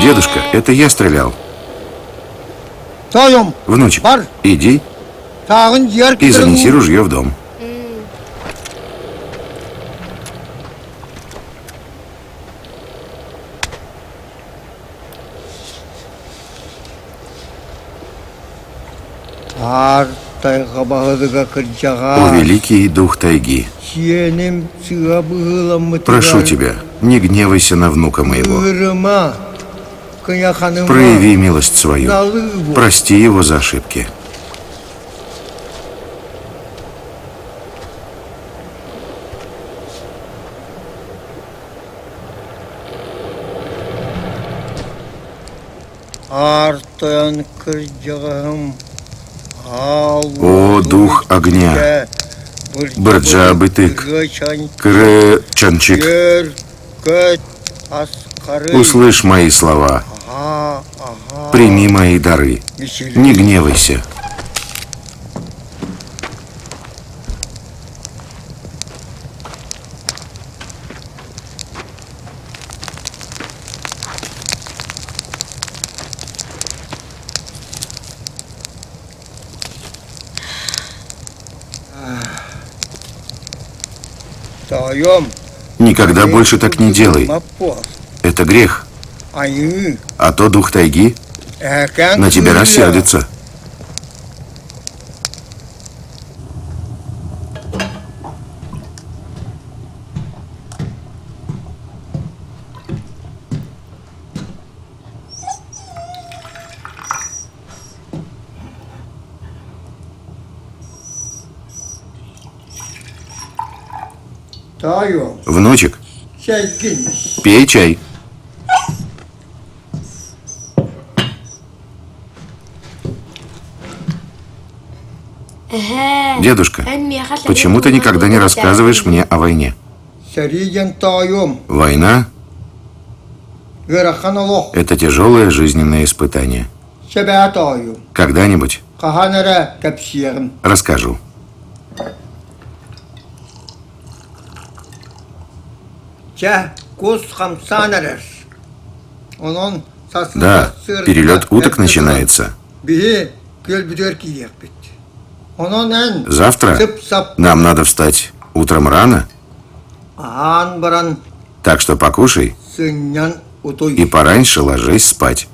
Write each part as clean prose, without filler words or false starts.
Дедушка, это я стрелял. Внучек, иди и занеси ружье в дом. О, великий дух тайги, прошу тебя, не гневайся на внука моего. Прояви милость свою, прости его за ошибки. О, дух огня, Бырджа-бытык, Кры-чанчик, услышь мои слова, прими мои дары, не гневайся. Никогда больше так не делай. Это грех. А то дух тайги на тебя рассердится. Внучек, пей чай. Дедушка, почему ты никогда не рассказываешь мне о войне? Война – это тяжелое жизненное испытание. Когда-нибудь расскажу. Да, перелет уток начинается. Завтра нам надо встать утром рано, так что покушай и пораньше ложись спать.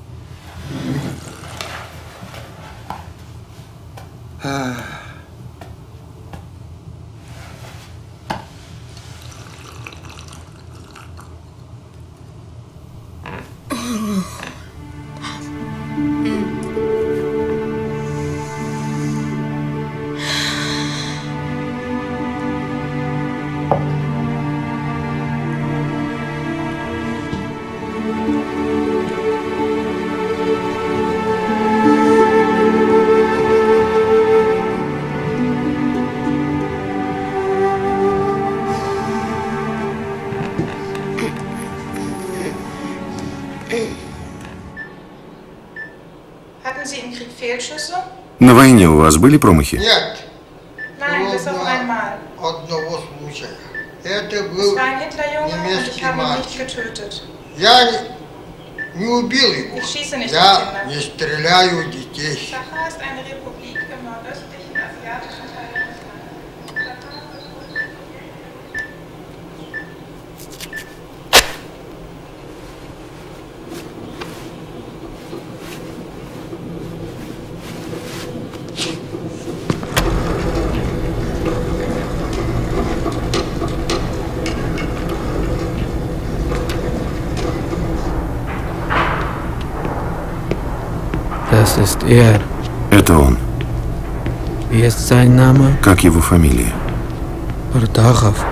На войне у вас были промахи? Нет. Одного случая. Это был немецкий мальчик. Я не убил его. Я не стреляю в детей. Das ist er. Это он. Wie ist sein Name? Как его фамилия? Ардахов.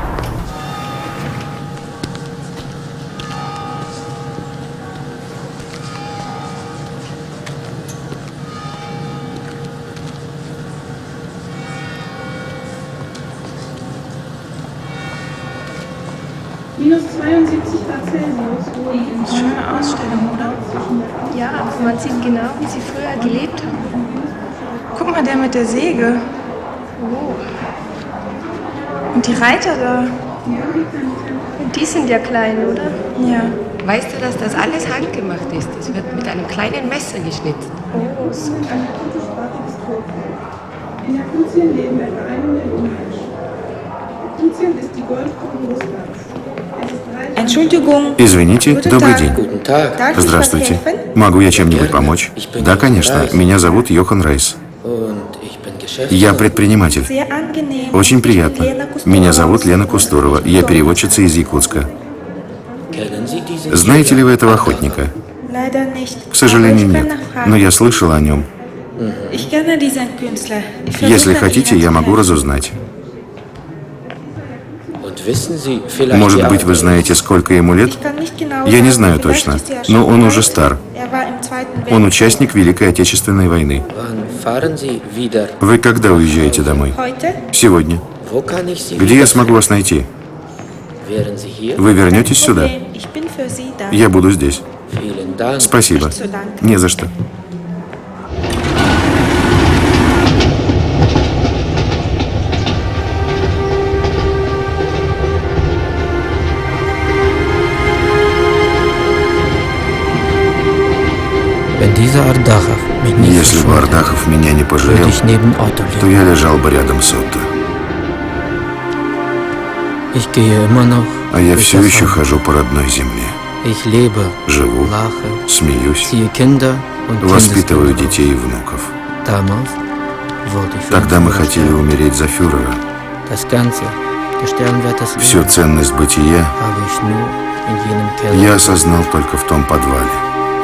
Minus 72 Grad Celsius. Schöne Ausstellung, oder? Ja, man sieht genau, wie sie früher gelebt haben. Guck mal, der mit der Säge. Oh. Und die Reiter da. Und die sind ja klein, oder? Ja. Weißt du, dass das alles handgemacht ist? Das wird mit einem kleinen Messer geschnitzt. Oh, so. In Jakutien leben etwa 1 Million Menschen. Jakutien ist die Goldgrube Russlands. Entschuldigung. Извините, добрый день. Guten Tag. Darf ich was Здравствуйте. helfen? Могу я чем-нибудь помочь? Да, конечно. Меня зовут Йохан Рейс. Und ich bin Geschäftsführer. Я предприниматель. Sehr angenehm. Очень приятно. Меня зовут Лена Кустурова. Я переводчица из Якутска. Kennen Sie diesen Знаете ли вы этого охотника? Leider nicht. К сожалению, Aber ich kann нет. nachfragen. Но я слышал о нем. Ich kenne diesen Künstler. Ich Если versuche, хотите, ihn я zu могу helfen. разузнать. Und wissen Sie vielleicht Может die быть, вы Art- знаете, сколько ему лет? Ich kann nicht genau Я не sagen, знаю vielleicht точно, ist er schon но он alt. уже стар. Er war im Zweiten Он Weltkrieg. участник Великой Отечественной войны. Wann fahren Sie wieder? Вы когда уезжаете домой? Heute? Сегодня. Wo kann ich Sie Где я смогу вас найти? Wären Sie hier? Вы вернетесь сюда? Problem. Ich bin für Sie da. Я буду здесь. Vielen Dank. Спасибо. Nicht zu danken. Не за что. Wenn dieser Ardachov mich nicht Если бы verschont hätte, Ардахов меня не würde пожалел, ich neben Otto то liegen. я лежал бы рядом с Отто. Ich gehe immer noch А я durch все das еще Land. хожу по родной земле. Ich lebe, Живу, lache, смеюсь, ziehe Kinder und воспитываю Kindeskinder. детей и внуков. Damals wollte ich für Тогда den мы Führer хотели sterben. умереть за фюрера. Das Ganze, der Stellenwert des Всю Lebens, ценность бытия habe ich nur in jenem Keller. я осознал только в том подвале,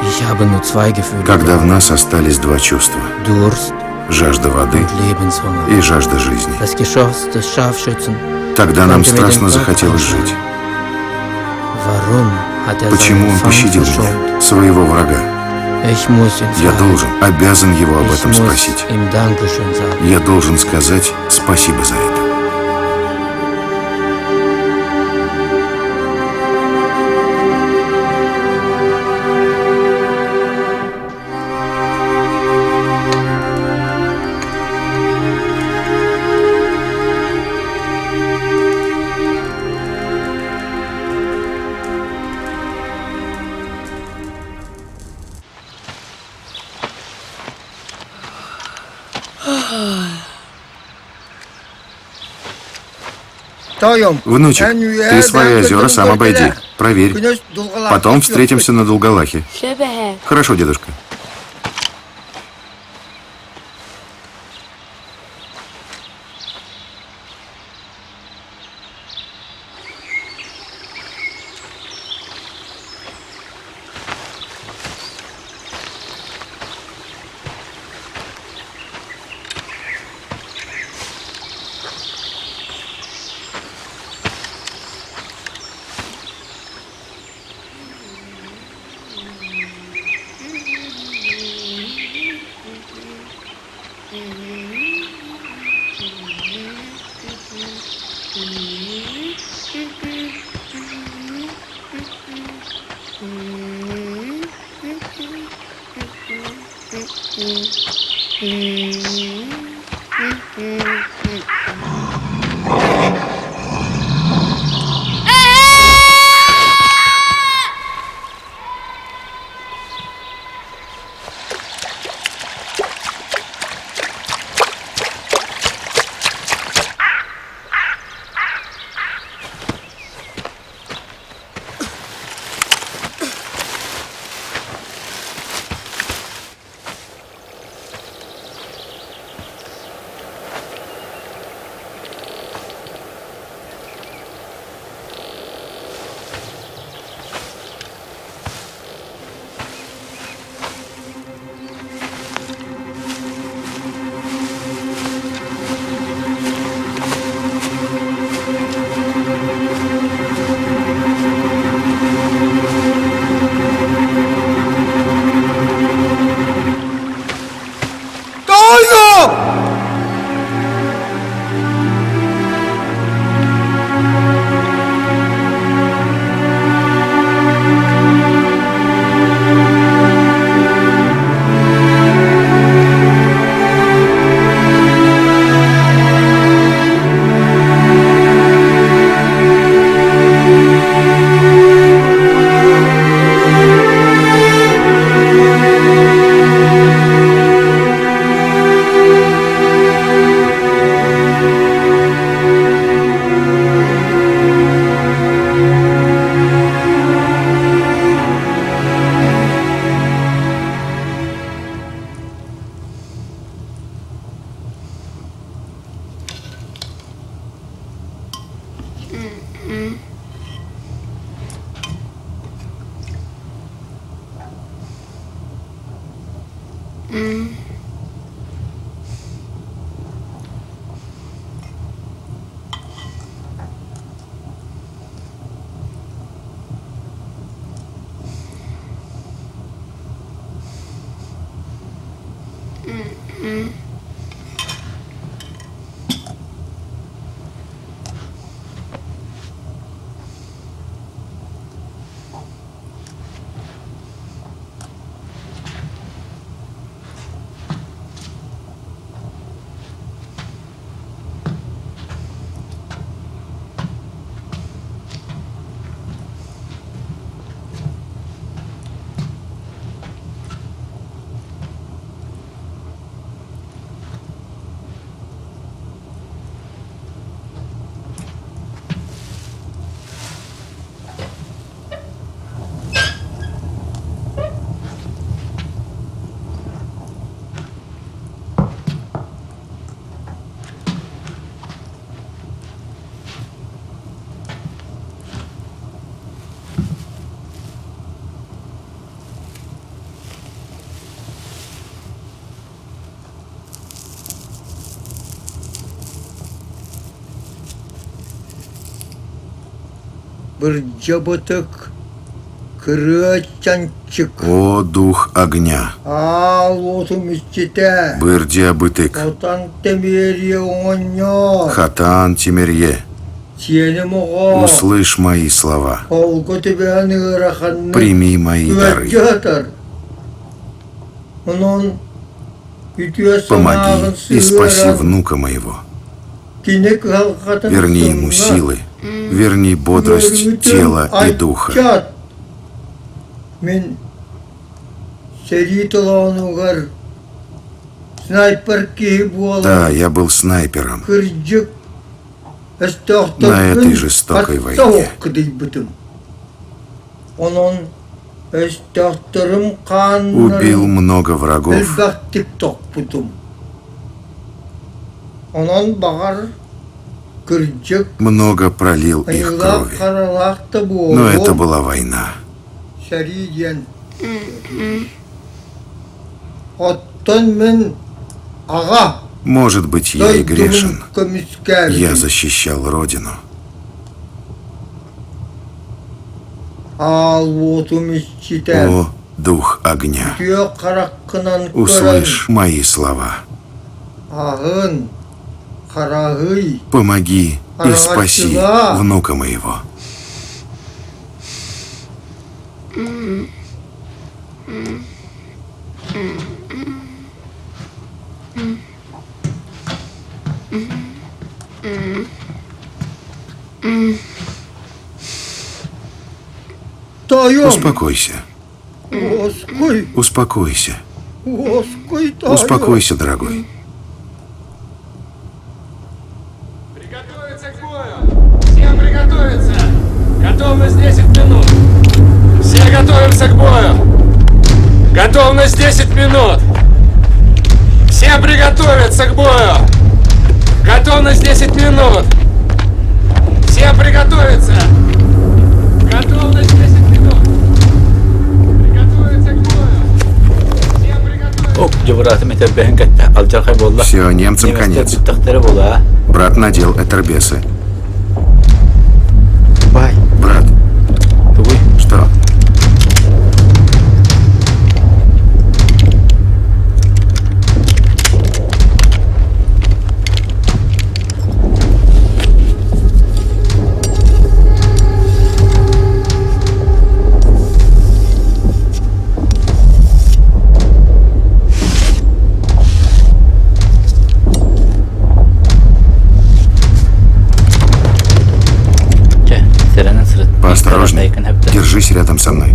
Ich habe nur zwei Gefühle. когда в нас остались два чувства. Durst Жажда воды und Lebenshunger. и жажда жизни. Das Geschoss des Scharfschützen. Тогда нам konnte mir страстно den Kopf захотелось einschlagen. жить. Warum hat er Почему seinen он Feind пощадил verschont? меня, своего врага? Ich muss ihn Я fragen. должен, обязан его об Ich этом muss спросить. ihm Dankeschön sagen. Я должен сказать спасибо за это. Внучек, ты свои озера сам обойди. Проверь. Потом встретимся на Долголахе. Хорошо, дедушка. Bir jabotak Кырычанчык. О, дух огня, Ал отумистите. Бырдия бытык, Отан темерье оньо. Хатан Тимирье, Сенем ого. услышь мои слова, Олго тебе аныраханны. прими мои дары, Үәтчатар. Онон помоги и спаси внука моего, верни ему силы, верни бодрость тела и духа. Мен серитолонугар снайперки була. Да, я был снайпером Кырджык на этой жестокой войне. Онон эстахтырым кан. Убил много врагов, Элбахтик путум. Онон багар кырджык. много пролил их крови. Но это была война. Шариден. Оттон мен ага. Может быть, я и грешен. Я защищал Родину. О, дух огня, услышь мои слова. Помоги и спаси внука моего. Успокойся. Успокойся. Успокойся, дорогой. Приготовиться к бою! Всем приготовиться! Готовность 10 минут! Все готовимся к бою! Готовность 10 минут! Все приготовиться к бою! Готовность 10 минут! Все приготовиться! Готовность 10 минут! Приготовиться к бою! Все приготовиться! Все, немцам конец. Брат надел этербесы. Брат. Что? Поосторожней. Держись рядом со мной.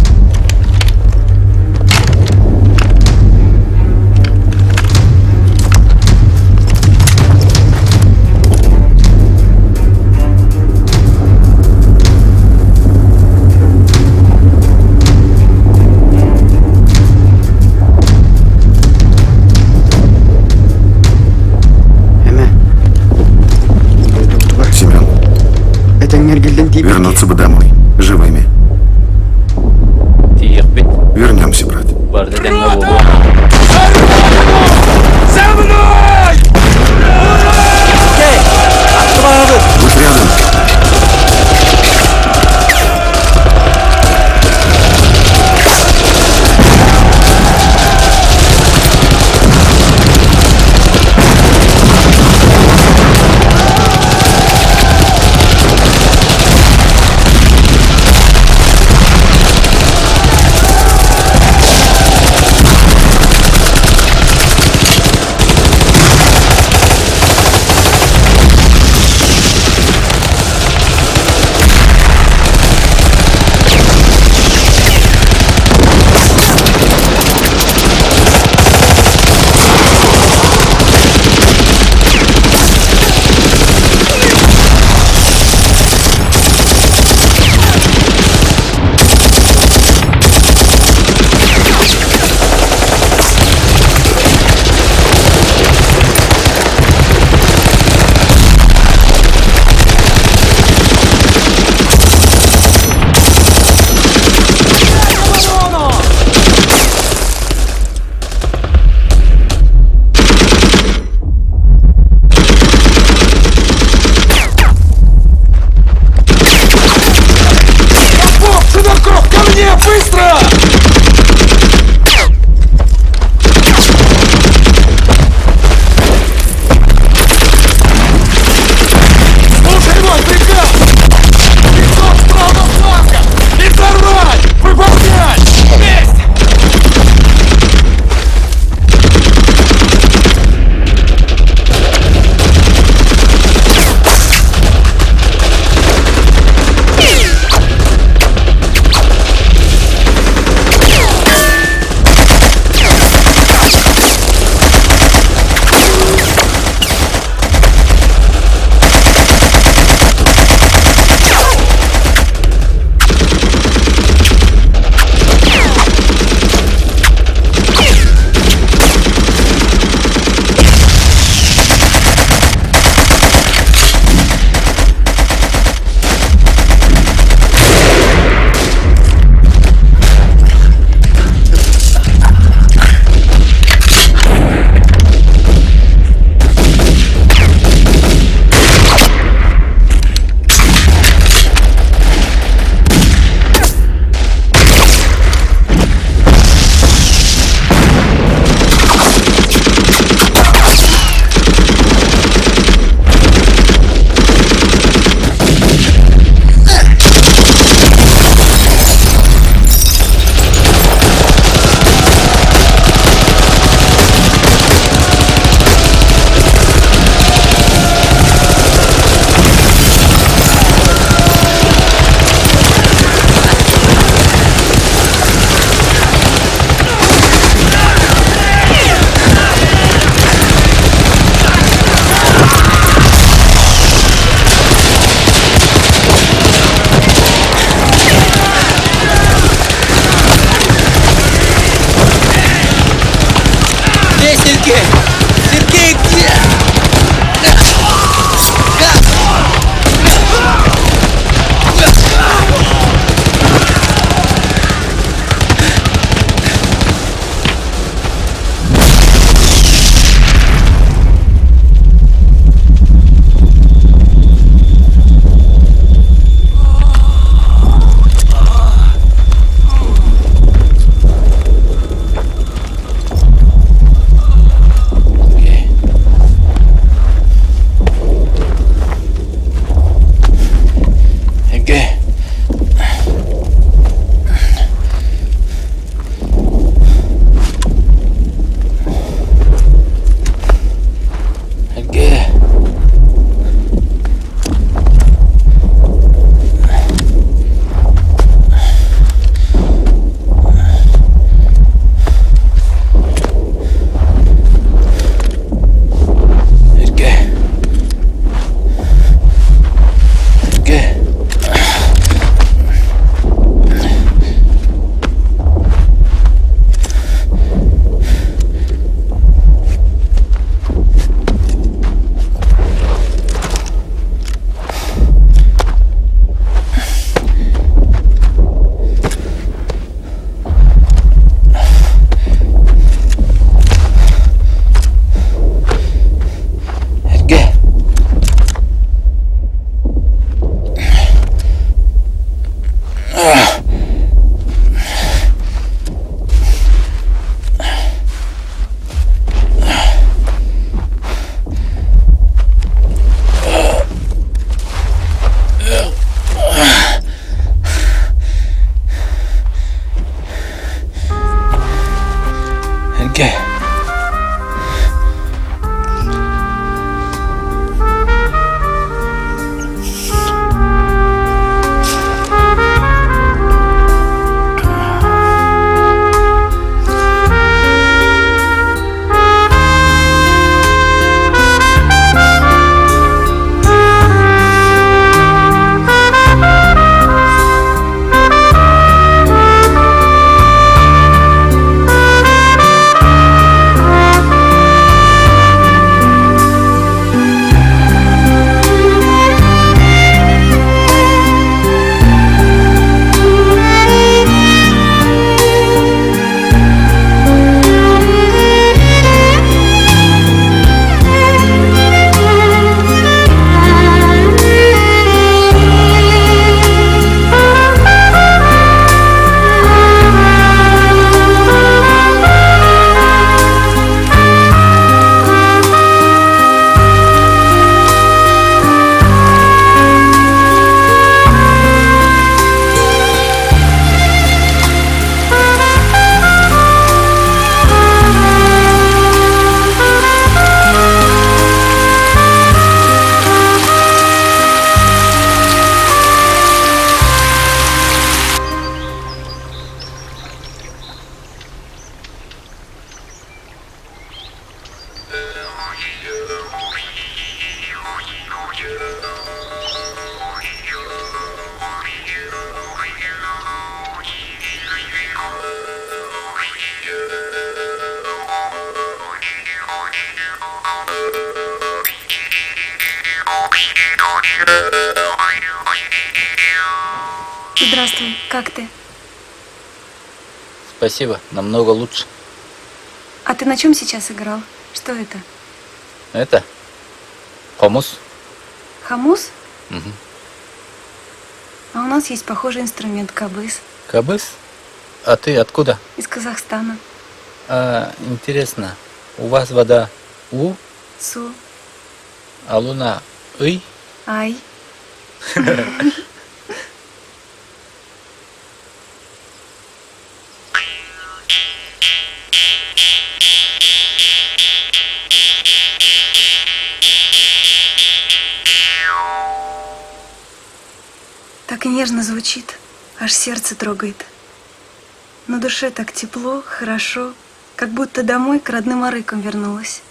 Семен, вернуться бы домой. Живыми. Вернемся, брат. За мной! Вот рядом. Здравствуй, как ты? Спасибо, намного лучше. А ты на чем сейчас играл? Что это? Это? Хомус? Хамус? Мгм. А у нас есть похожий инструмент кабыс. Кабыс? А ты откуда? Из Казахстана. А, интересно, у вас вода У, Су. а луна Ый? Ай. Так нежно звучит, аж сердце трогает. На душе так тепло, хорошо, как будто домой к родным арыкам вернулась.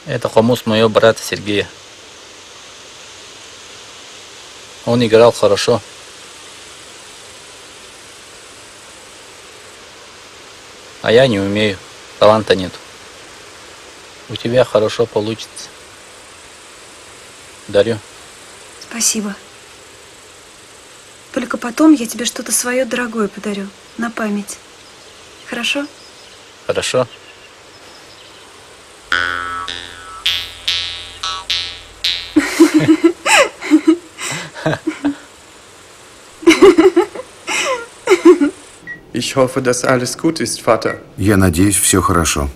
Это хомус моего брата Сергея. Он играл хорошо. А я не умею, таланта нет. У тебя хорошо получится. Дарю. Спасибо. Только потом я тебе что-то свое дорогое подарю, на память. Хорошо? Хорошо. Ich hoffe, dass alles gut ist, Vater. Я надеюсь, все хорошо.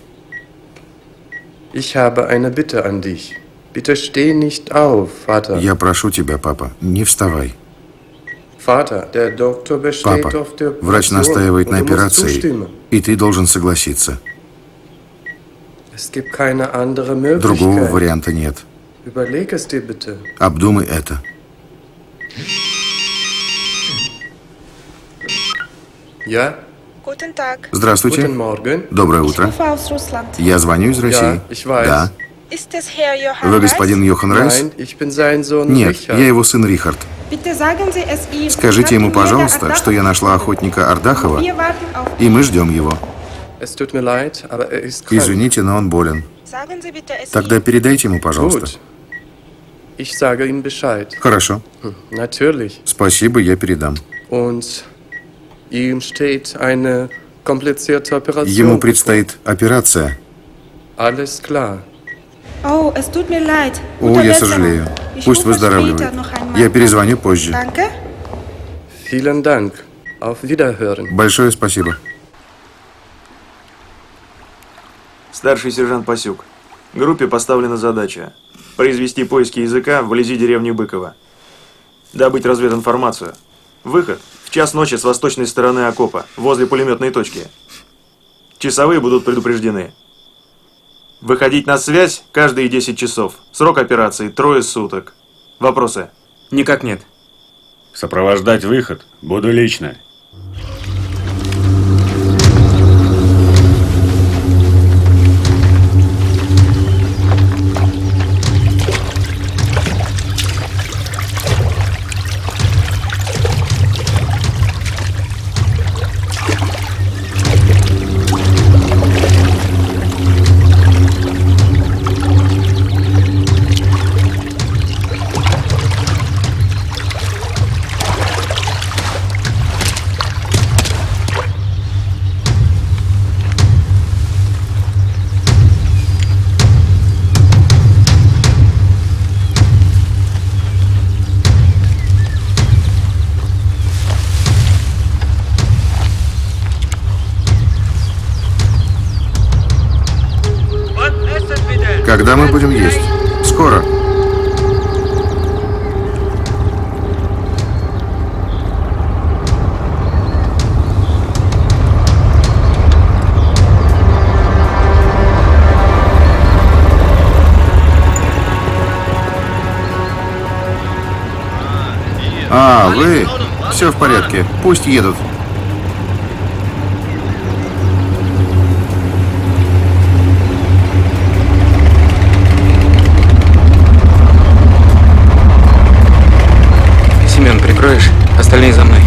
Ich habe eine Bitte an dich. Bitte steh nicht auf, Vater. Я прошу тебя, папа, не вставай. Vater, der Doktor besteht Папа, auf der врач Operation настаивает на und du musst операции, zustimmen. и ты должен согласиться. Es gibt keine andere Другого Möglichkeit. варианта нет. Überleg es dir bitte. Обдумай это. Ja? Guten Tag. Здравствуйте. Guten Morgen. Доброе Ich утро. rufe aus Russland. Я звоню из России. ich weiß. Да. Ist es Herr Johann Вы Reis? господин Йохан Райс? Nein, ich bin sein Sohn Нет, Richard. я его сын Рихард. Bitte sagen Sie es ihm. Скажите ему, Nach dem Jäger пожалуйста, что я нашла охотника Ардахова, Wir warten auf и мы ждем его. Es tut mir leid, aber er ist krank. Извините, но он болен. Sagen Sie bitte es Тогда ihm. передайте ему, пожалуйста. Gut. Ich sage ihm Bescheid. Хорошо. Natürlich. Спасибо, я передам. Und ihm steht eine komplizierte Operation. Ему предстоит операция. Alles klar. Oh, es tut mir leid. О, Gute я Besserung. сожалею. Ich Пусть rufe выздоравливает. später noch einmal Я an. перезвоню позже. Danke. Vielen Dank. Auf Wiederhören. Большое спасибо. Старший сержант Пасюк. Группе поставлена задача произвести поиски языка вблизи деревни Быково. Добыть развединформацию. Выход в час ночи с восточной стороны окопа, возле пулеметной точки. Часовые будут предупреждены. Выходить на связь каждые 10 часов. Срок операции 3 суток. Вопросы? Никак нет. Сопровождать выход буду лично. Когда мы будем есть? Скоро. вы? Все в порядке. Пусть едут. Семен, прикроешь? Остальные за мной.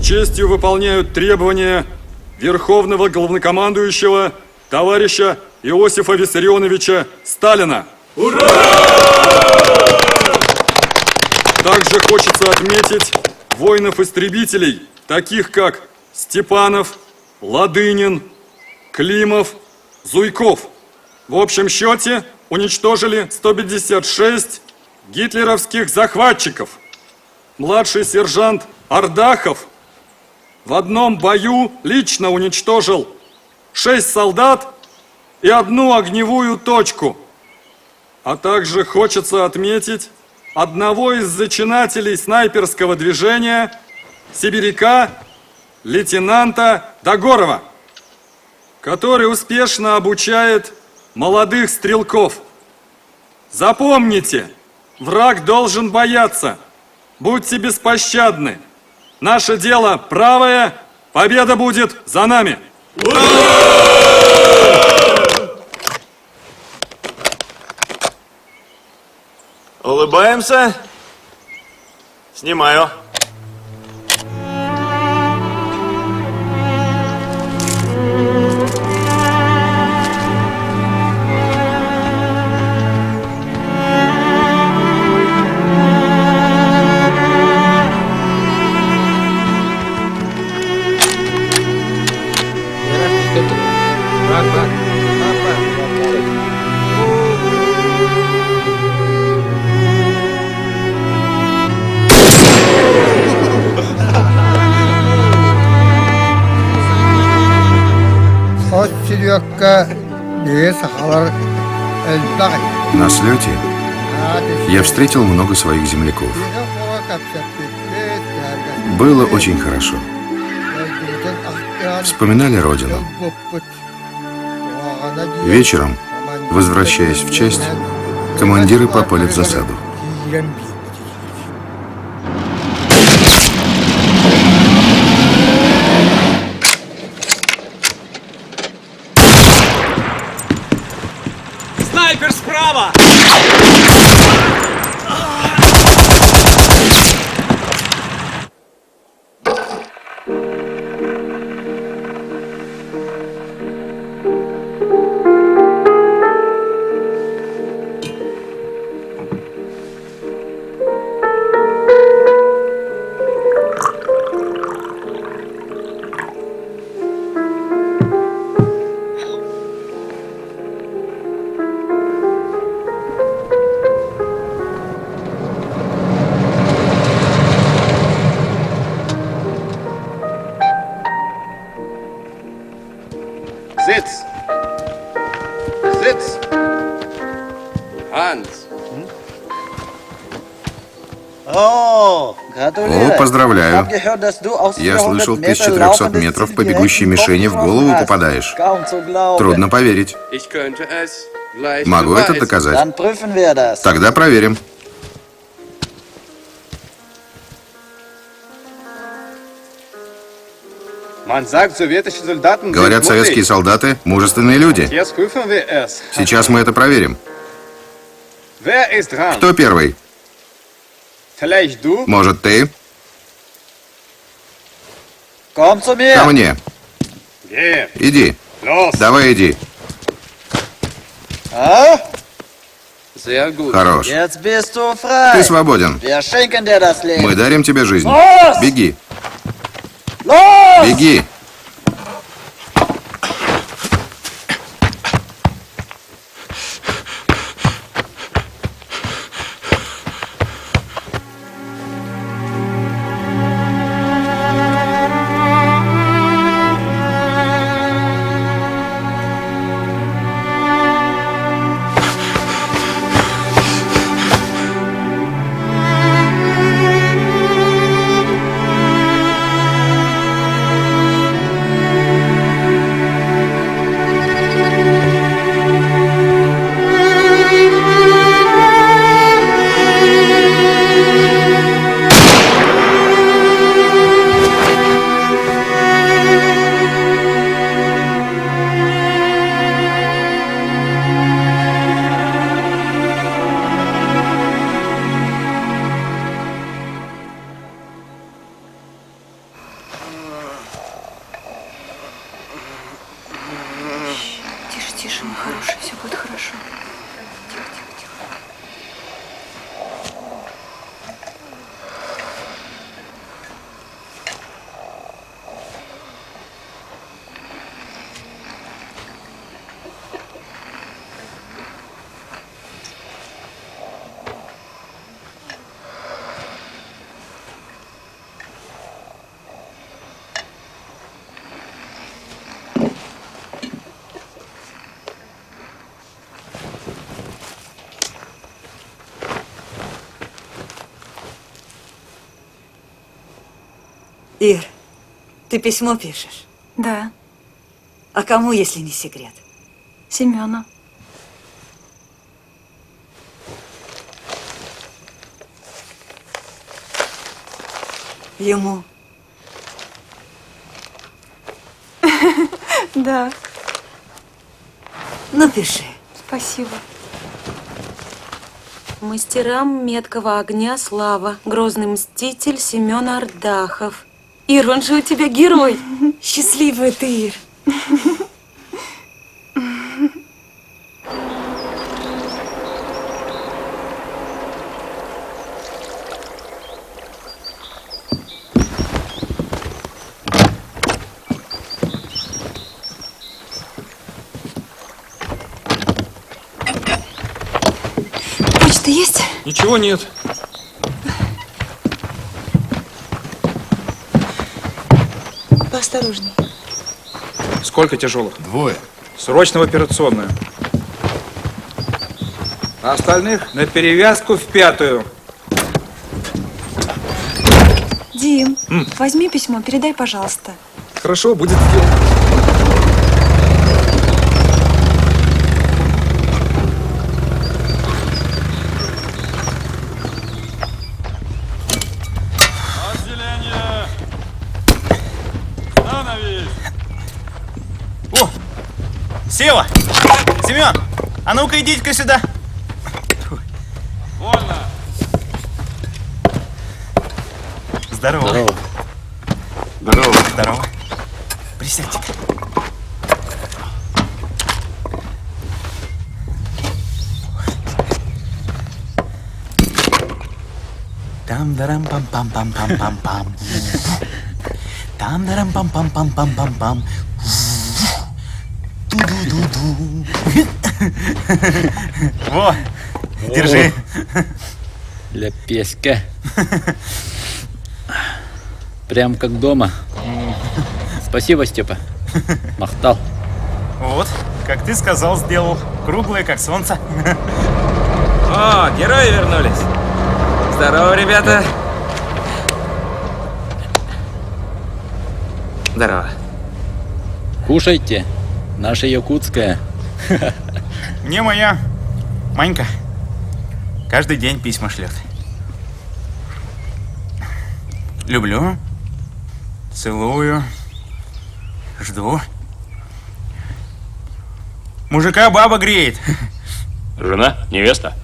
Честью выполняют требования Верховного Главнокомандующего товарища Иосифа Виссарионовича Сталина. Ура! Также хочется отметить воинов-истребителей, таких как Степанов, Ладынин, Климов, Зуйков. В общем счете уничтожили 156 гитлеровских захватчиков. Младший сержант Ардахов в одном бою лично уничтожил 6 солдат и 1 огневую точку. А также хочется отметить одного из зачинателей снайперского движения, сибиряка, лейтенанта Дагорова, который успешно обучает молодых стрелков. Запомните, враг должен бояться. Будьте беспощадны. Наше дело правое, победа будет за нами. Улыбаемся. Снимаю. На слете я встретил много своих земляков. Было очень хорошо. Вспоминали родину. Вечером, возвращаясь в часть, командиры попали в засаду. Снайпер справа! Sitz! Sitz! Hans! О, поздравляю. Я слышал, ты с 400 метров по бегущей мишени в голову попадаешь. Трудно поверить. Могу это доказать. Тогда проверим. Говорят, советские солдаты – мужественные люди. Сейчас мы это проверим. Кто первый? Может, ты? Ко мне. Иди. Давай, иди. Хорош. Ты свободен. Мы дарим тебе жизнь. Беги. Беги. Ир, ты письмо пишешь? Да, А кому, если не секрет? Семена. Ему. Да, Напиши. спасибо. Мастерам меткого огня слава, грозный мститель Семен Ардахов. Ир, он же у тебя герой. Счастливая ты, Ир. Почта есть? Ничего нет. Поосторожней. Сколько тяжелых? 2. Срочно в операционную. А остальных на перевязку в 5-ю. Дим, возьми письмо, передай, пожалуйста. Хорошо, будет сделано. Отделение! Становись! О! Сева! Семен! А ну-ка идите-ка сюда! Вольно! Здорово. Здорово. Здорово. Здорово. Присядьте-ка. Там-дарам-пам-пам-пам-пам-пам-пам. Там-дарам-пам-пам-пам-пам-пам-пам. Ту-ду-ду-ду. Во, держи. Для песка. Прям как дома. Спасибо, Степа. Махтал. Вот, как ты сказал, сделал. Круглое, как солнце. О, герои вернулись. Здорово, ребята. Здорово. Кушайте. Наша якутская. Мне моя Манька каждый день письма шлет. Люблю, целую, жду. Мужика баба греет. Жена? Невеста?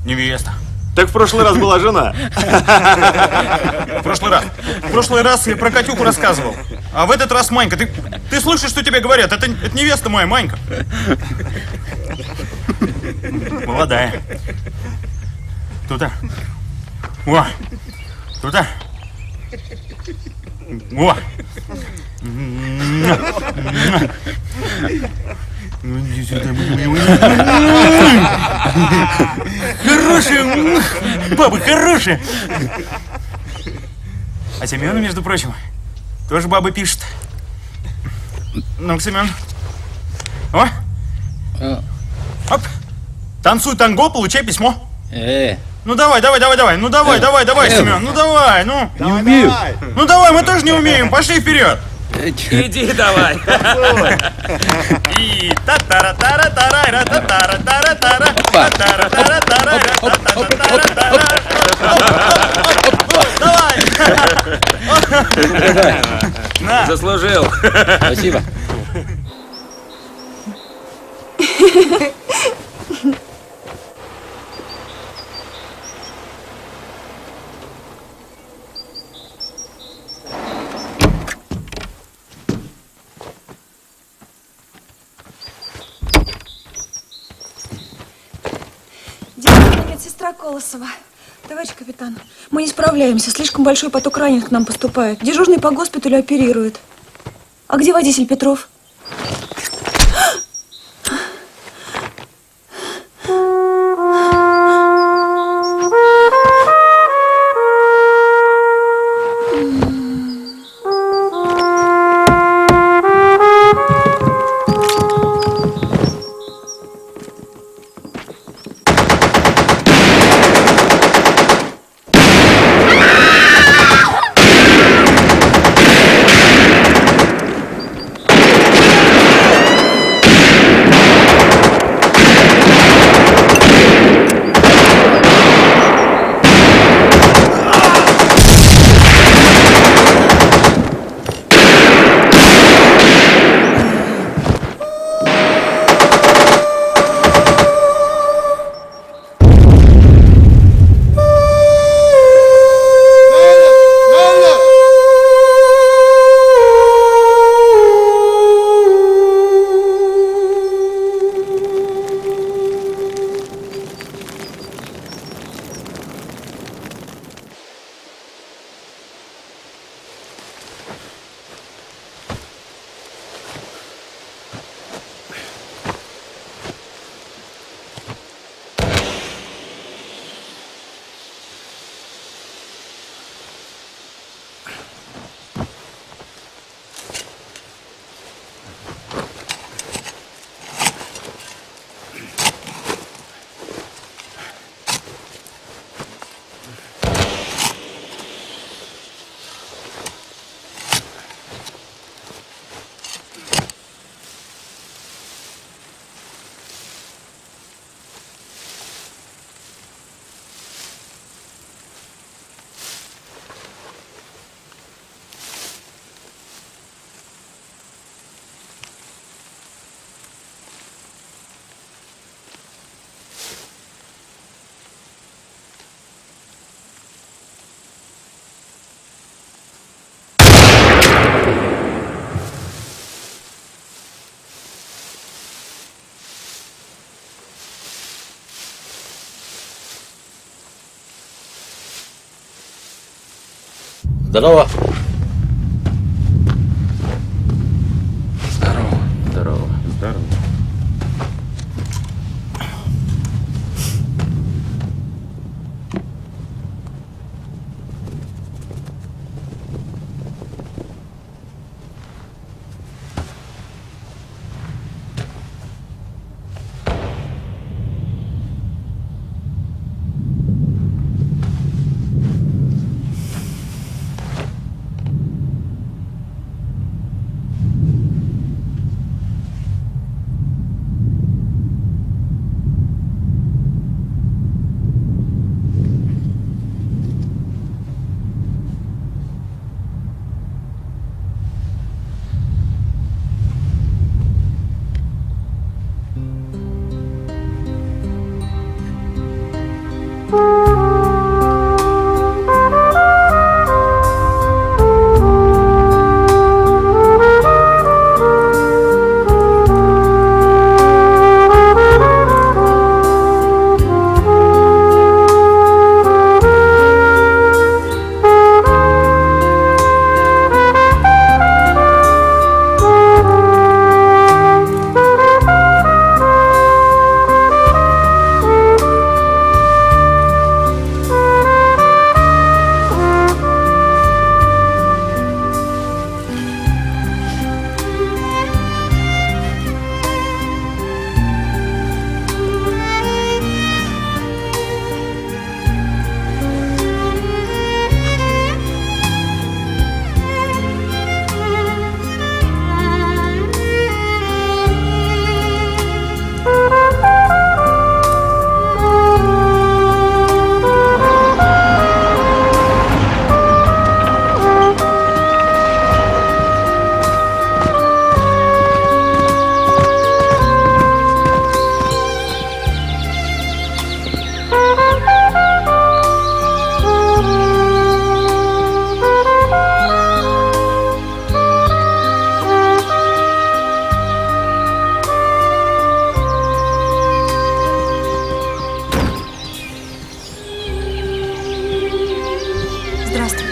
Невеста. Так в прошлый раз была жена. В прошлый раз я про Катюху рассказывал. А в этот раз Манька. Ты слышишь, что тебе говорят? Это невеста моя, Манька. Молодая. Туда. О! Туда. О! Хорошая! Баба хорошая! А Семену, между прочим, тоже баба пишет. Ну-ка, Семен. О! Оп! Танцуй танго, получай письмо. Ну давай. Ну давай, Семен. Ну давай, ну. Не умею. Ну давай, мы тоже не умеем. Пошли вперед. Иди давай. И та-тара-тара-тара, та-тара-тара-тара, та-тара-тара-тара, та-тара-тара-тара. Давай. На. Заслужил. Спасибо. Медсестра Колосова. Товарищ капитан, мы не справляемся. Слишком большой поток раненых к нам поступает. Дежурный по госпиталю оперирует. А где водитель Петров? Здорово. Здорово. Здорово. Здорово.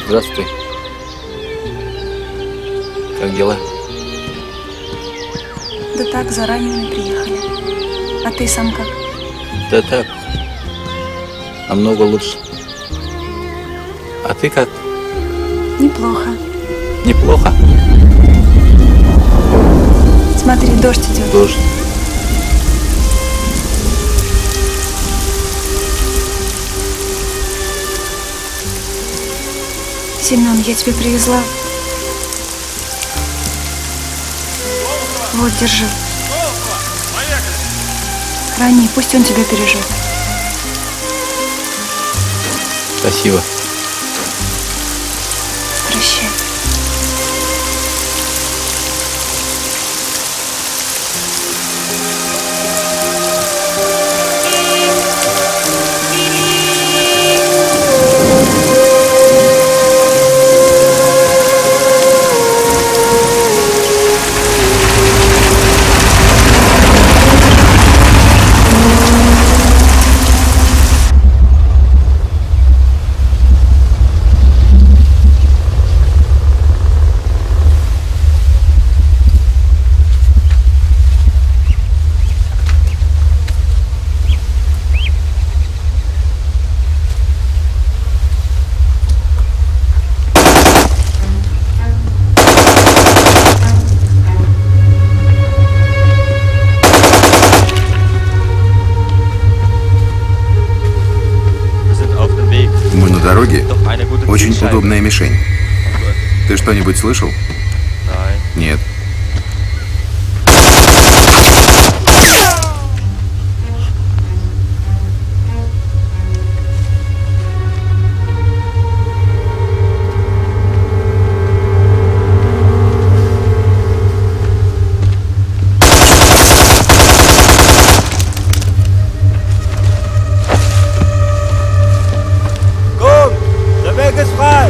Здравствуй. Как дела? Да так, заранее приехали. А ты сам как? Да так. Намного лучше. А ты как? Неплохо. Неплохо? Смотри, дождь идет. Дождь. Семен, я тебе привезла. Вот, держи. Храни, пусть он тебя бережет. Спасибо. Прощай. Очень удобная мишень. Ты что-нибудь слышал? Нет.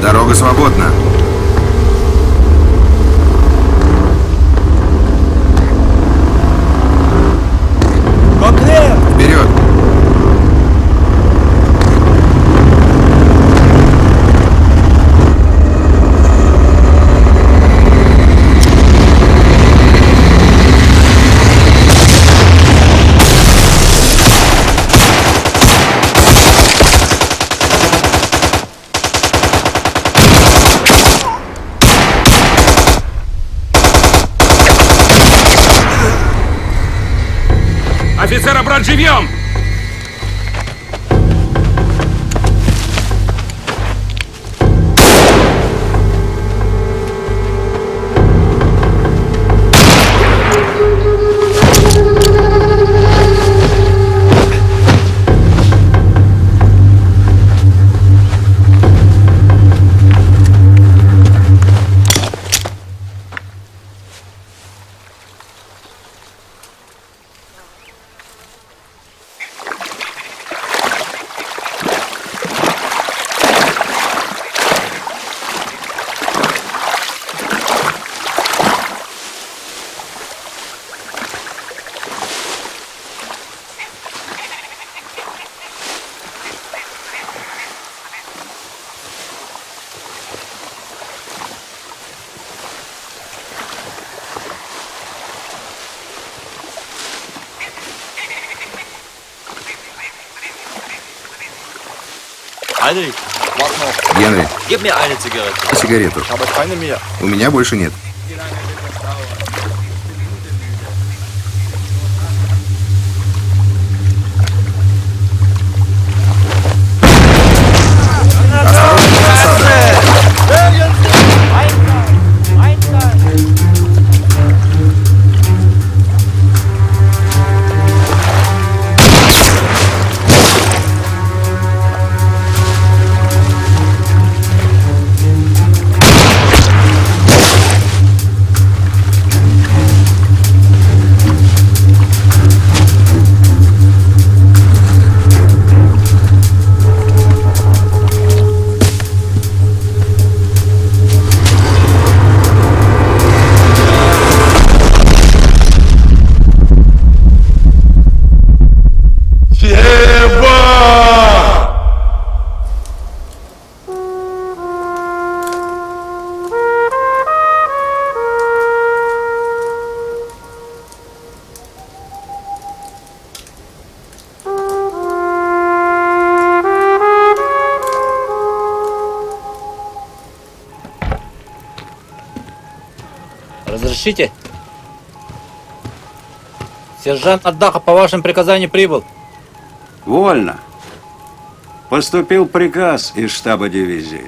Дорога свободна. Вперед! Живьем! Генри, сигарету. У меня больше нет. Разрешите? Сержант Ардахов по вашему приказанию прибыл. Вольно. Поступил приказ из штаба дивизии.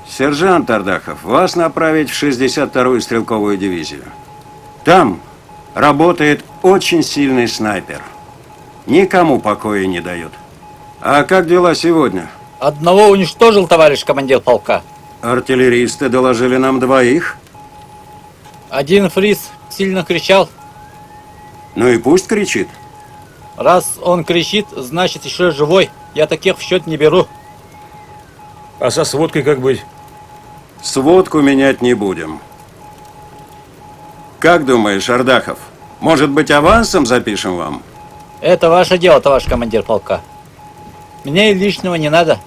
Сержант Ардахов, вас направить в 62-ю стрелковую дивизию. Там работает очень сильный снайпер. Никому покоя не дает. А как дела сегодня? Одного уничтожил, товарищ командир полка. Артиллеристы доложили нам 2. Один фриз сильно кричал. Ну и пусть кричит. Раз он кричит, значит еще живой. Я таких в счет не беру. А со сводкой как быть? Сводку менять не будем. Как думаешь, Ардахов, может быть, авансом запишем вам? Это ваше дело, товарищ командир полка. Мне и лишнего не надо.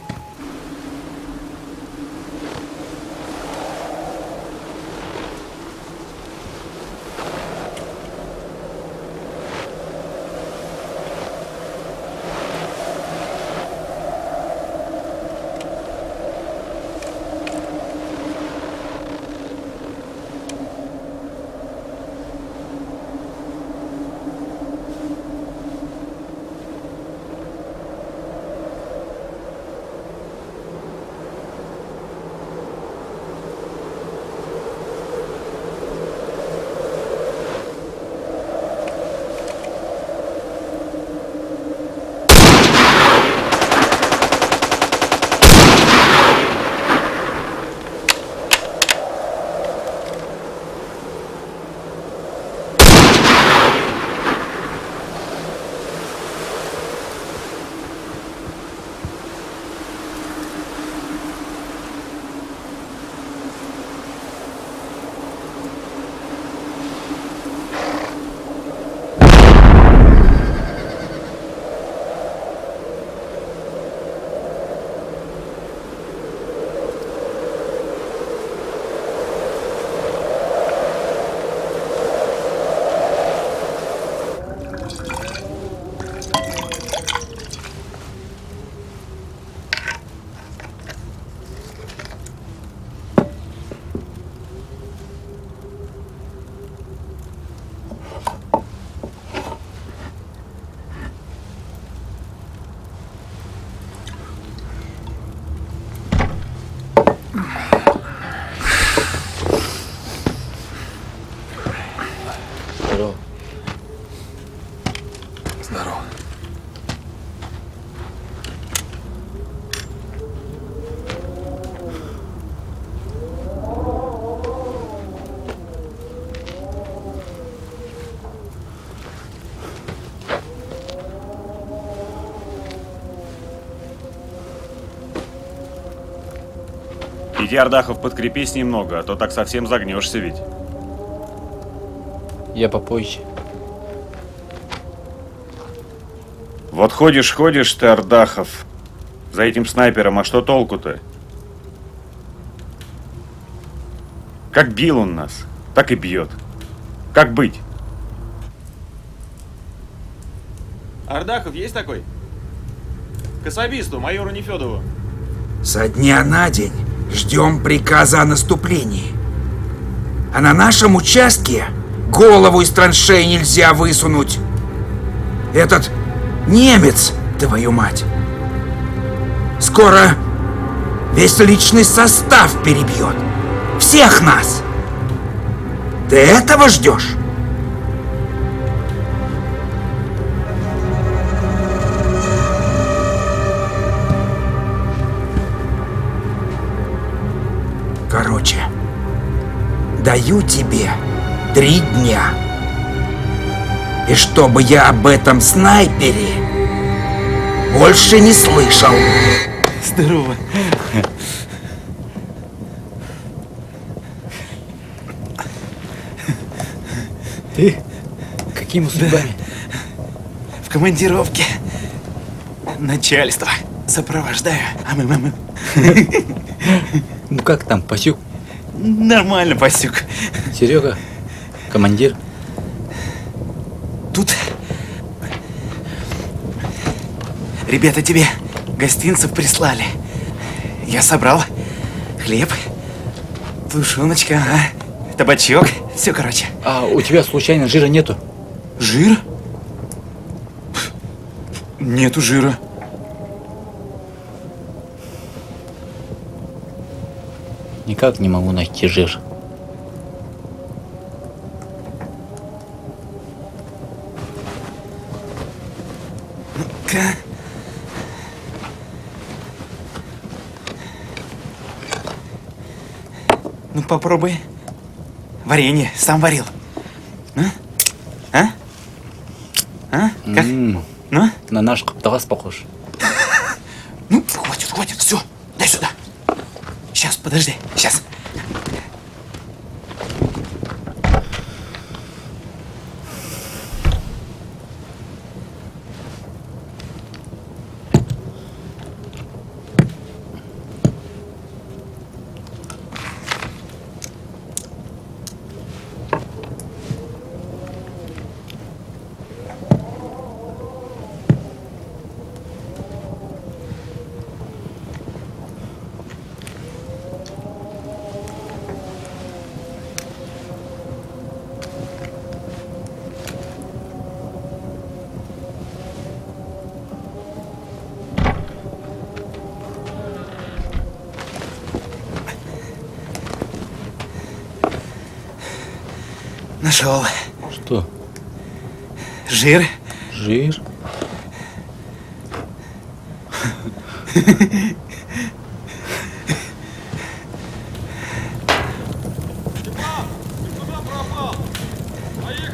Иди, Ардахов, подкрепись немного, а то так совсем загнешься ведь. Я попозже. Вот ходишь ты, Ардахов, за этим снайпером, а что толку-то? Как бил он нас, так и бьет. Как быть? Ардахов есть такой? К особисту, майору Нефедову. Со дня на день ждем приказа о наступлении. А на нашем участке голову из траншеи нельзя высунуть. Этот немец, твою мать, скоро весь личный состав перебьет. Всех нас. Ты этого ждешь? Короче, даю тебе 3 дня. И чтобы я об этом снайпере больше не слышал. Здорово. Ты? Какими судьбами? В командировке. Начальство сопровождаю. Ну как там, Пасюк? Нормально, Пасюк. Серега, командир. Тут ребята тебе гостинцев прислали. Я собрал хлеб, тушеночка, табачок, все, короче. А у тебя случайно жира нету? Жир? Нету жира. Никак не могу найти жир. Ну-ка. Ну попробуй. Варенье сам варил. А? Как? Ну? На наш Каптавас похож. Ну, хватит, все. Дай сюда. Сейчас, подожди, сейчас. Нашел. Что? Жир. Жир?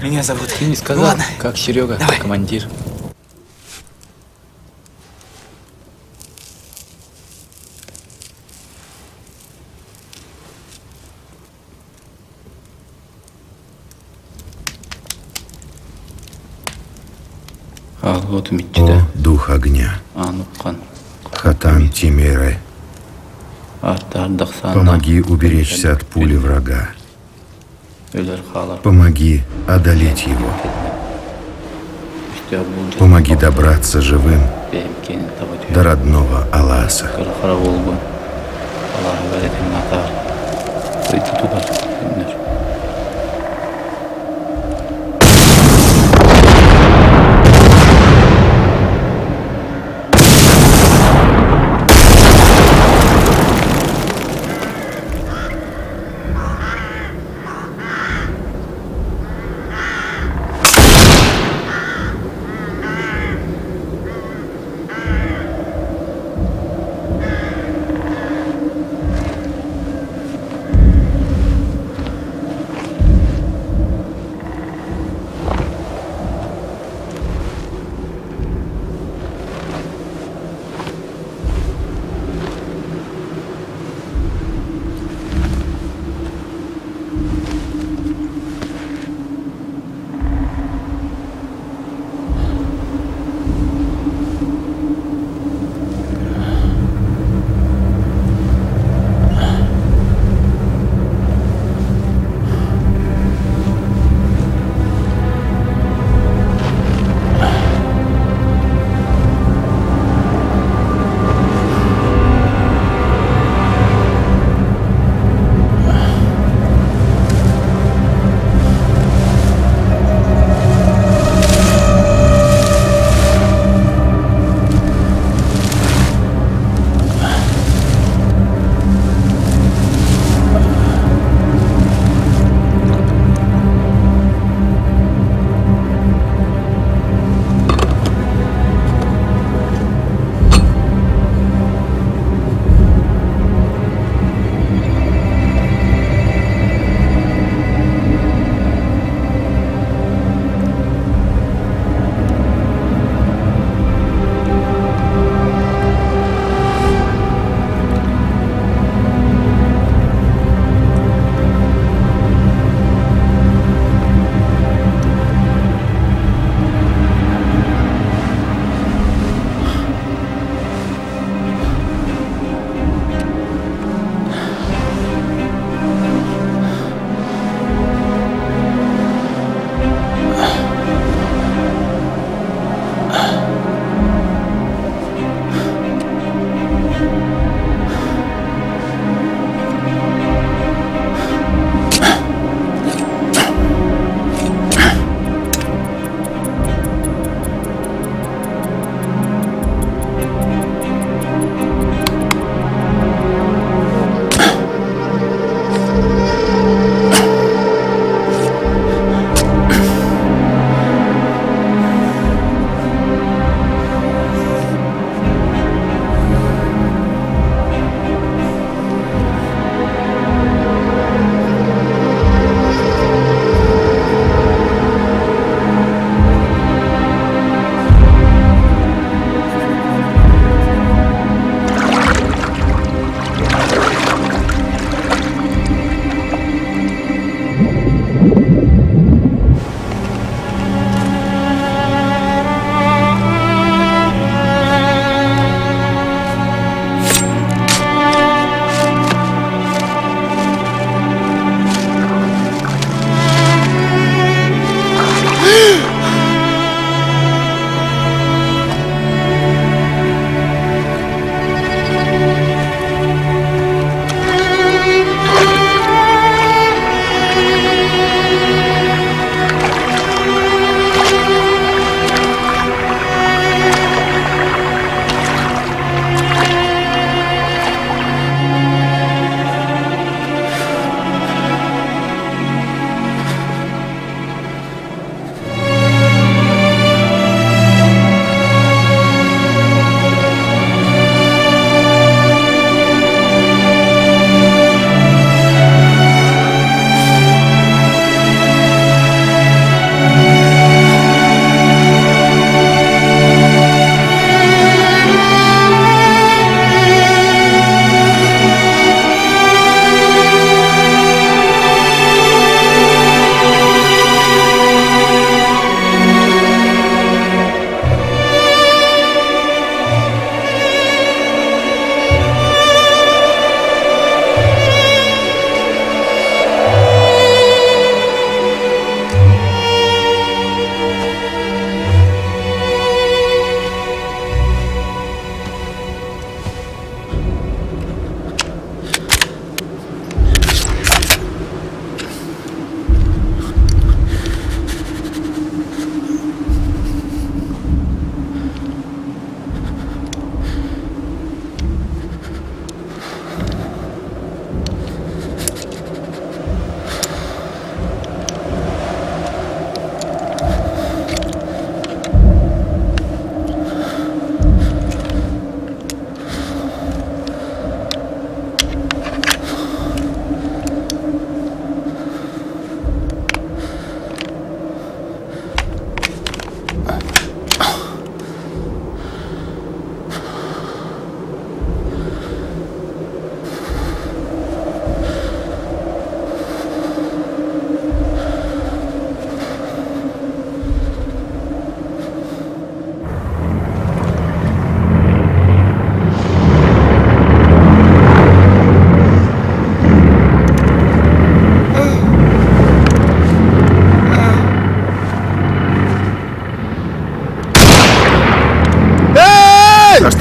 Меня зовут. Ты не сказал, Ладно. как Серега, Давай. командир. Вот О, дух огня, Хатан Тимире, помоги уберечься от пули врага. Помоги одолеть его. Помоги добраться живым до родного Аласа.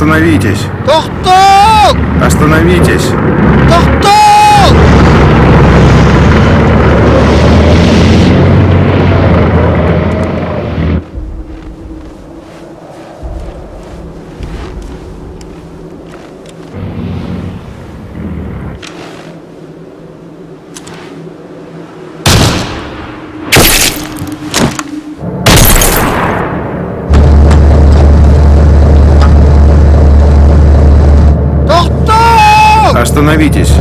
Остановитесь! Тоқтау! Остановитесь! Тоқтау! Остановитесь!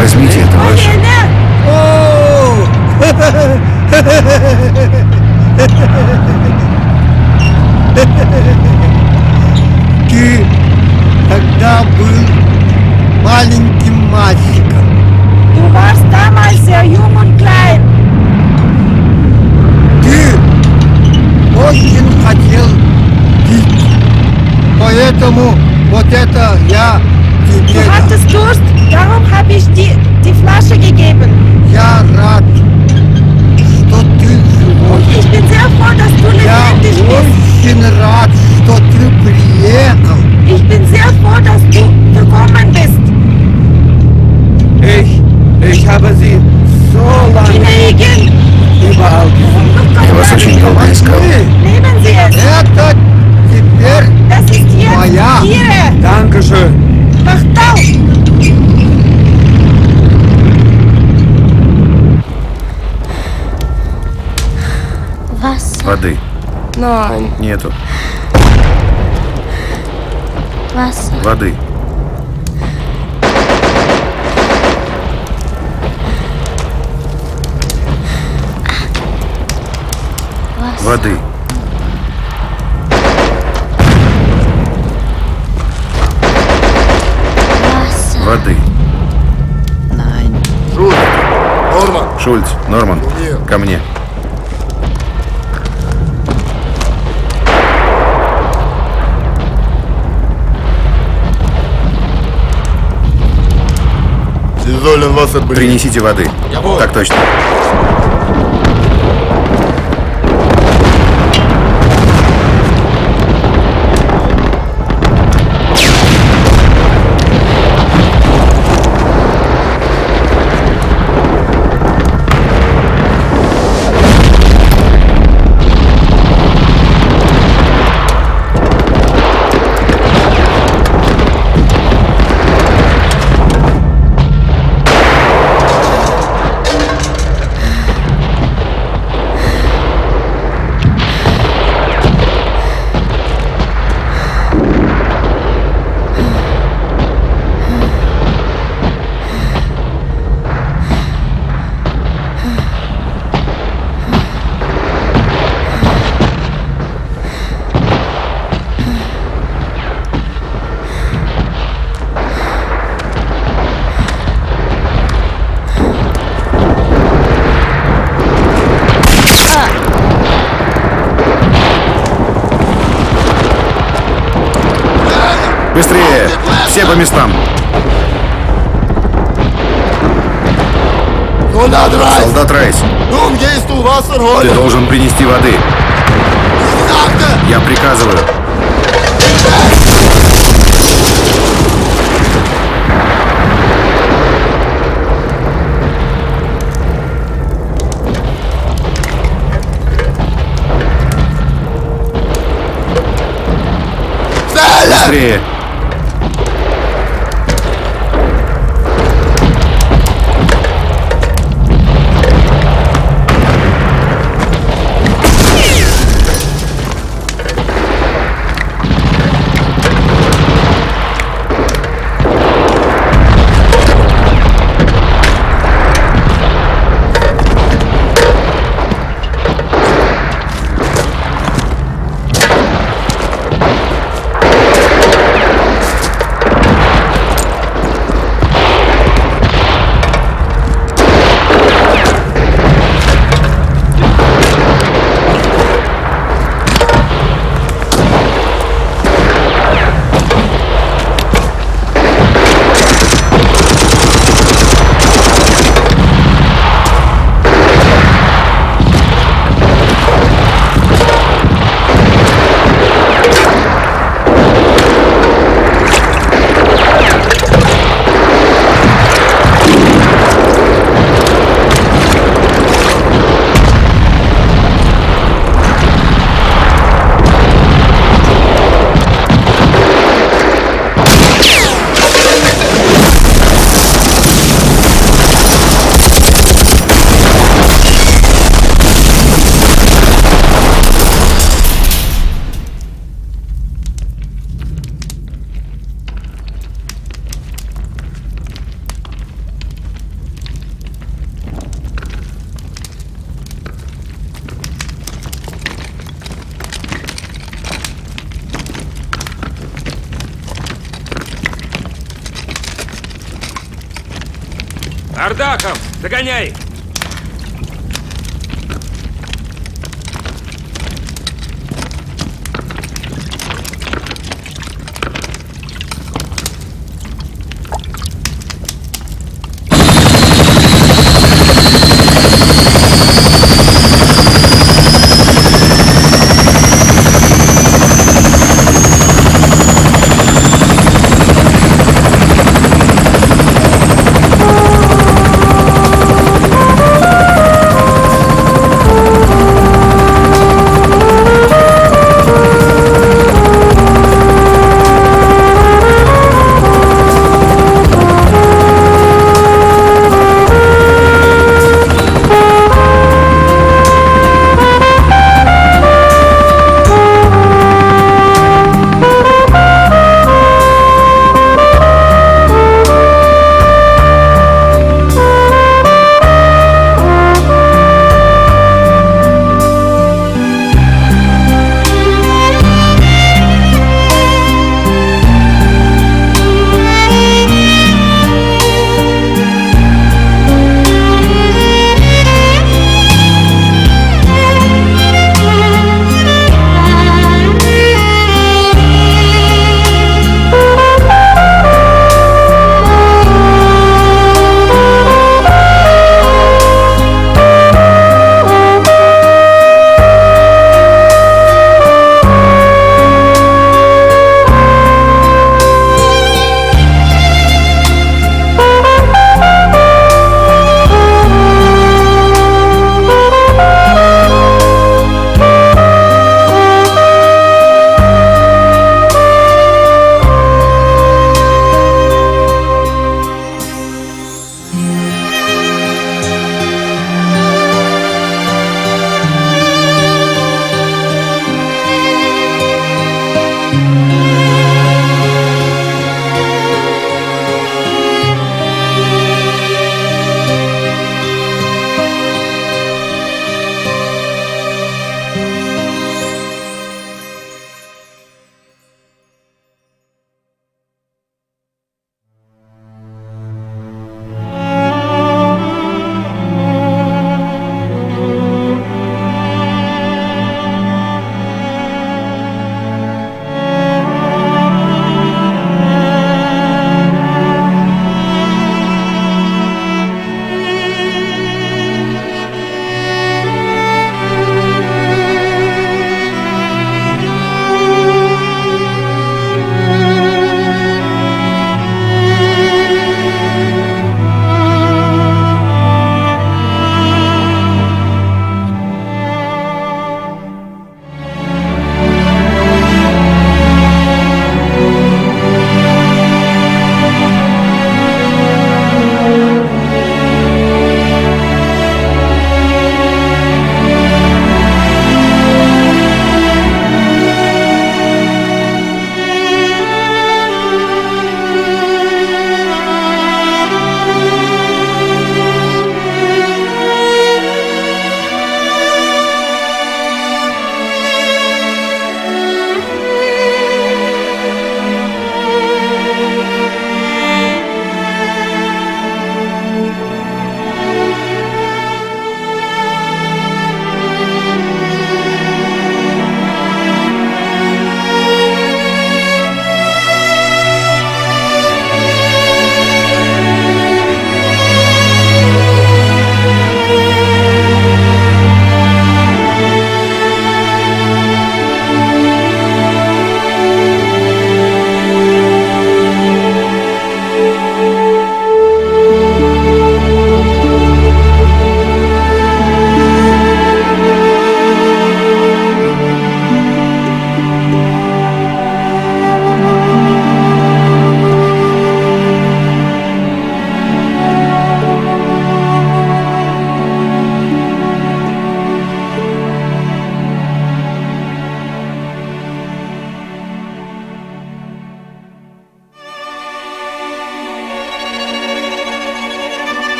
Возьмите это ваше. Ты тогда был маленьким мальчиком. Du warst damals sehr jung und klein. Ты очень хотел пить. Поэтому вот это я тебе Du дам. hattest Durst, darum habe ich dir die Flasche gegeben. Я рад, что ты живой. Ich bin sehr froh, dass du Я lebendig bist. очень рад, что ты приехал. Ich bin sehr froh, dass du gekommen bist. Ich habe sie so lange Kollegen, überall gesucht. Я вас очень долго искал. nehmen Sie es. Это теперь Das ist jetzt моя. Ihre. Dankeschön. Махтал. Wasser. Воды. Nein. Нету. Wasser. Воды. Wasser. Воды. Wasser. Воды. Шульц, Норман, ко мне. Принесите воды. Так точно. Быстрее! Все по местам! Солдат Райс, ты должен принести воды. Я приказываю. Быстрее! Ардахов, догоняй!